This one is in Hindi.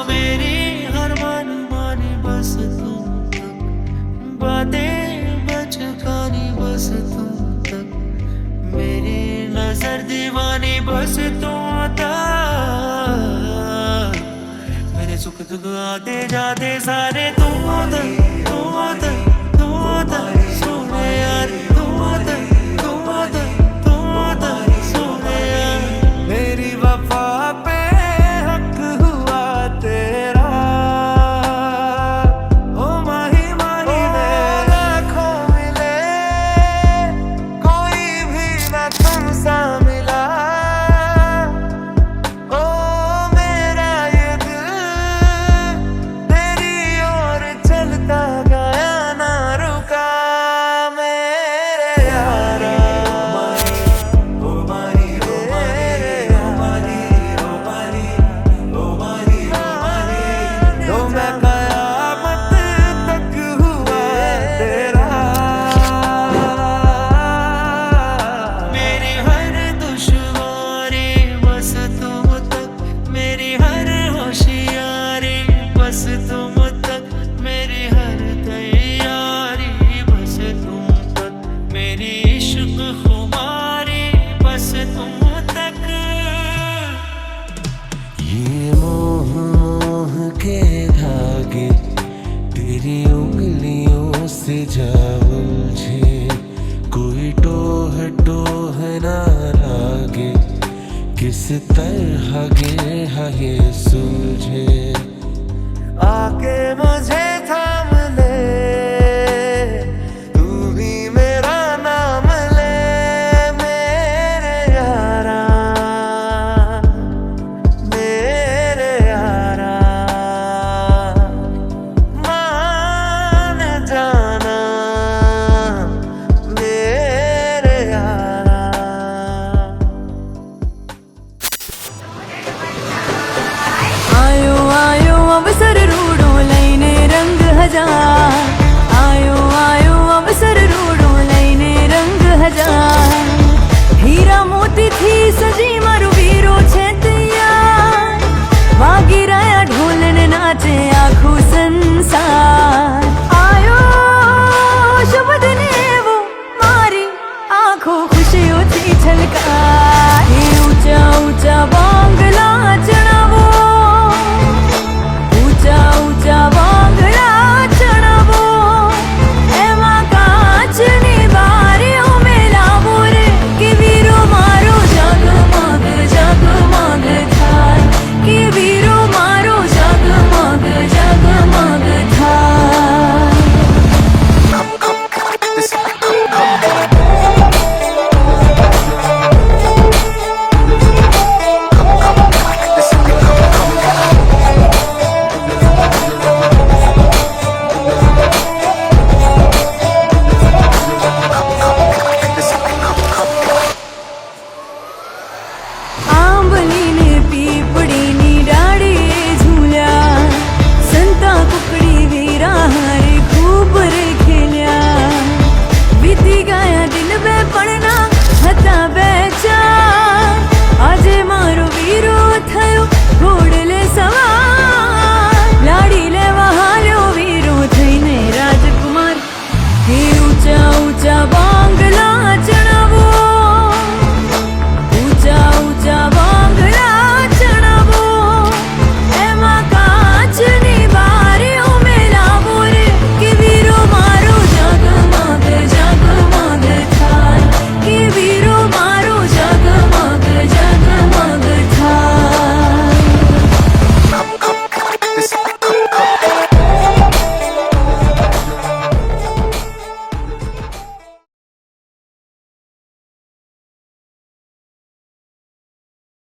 मेरी हर मन मानी बस तुम तक, बातें बचकानी बस तुम तक, मेरी नजर दीवानी बस तुम तक, मेरे सुख दुख आते जाते सारे तुम तक, तुम तक, तुम तक सोने यार, तुम तक, तुम तक, तुम तक सोने यार। मेरी वफा पे हक हुआ तेरा, ओ माही माही लाखों मिले, कोई भी ना तुमसा मिला। ओ मेरा ये दिल तेरी ओर चलता गया ना रुका, मेरे यारा। तो मैं कयामत तक हुआ तेरा। मेरी हर दुश्वारी बस तुम तक, मेरी हर होशियारी बस तुम तक, मेरी हर तैयारी बस तुम तक, मेरी इश्क खुमारी बस तुम तक। ये मोह मोह के धागे तेरी उंगलियों से जा उलझे, कोई टोह टोह ना लागे, किस तरह गे है ये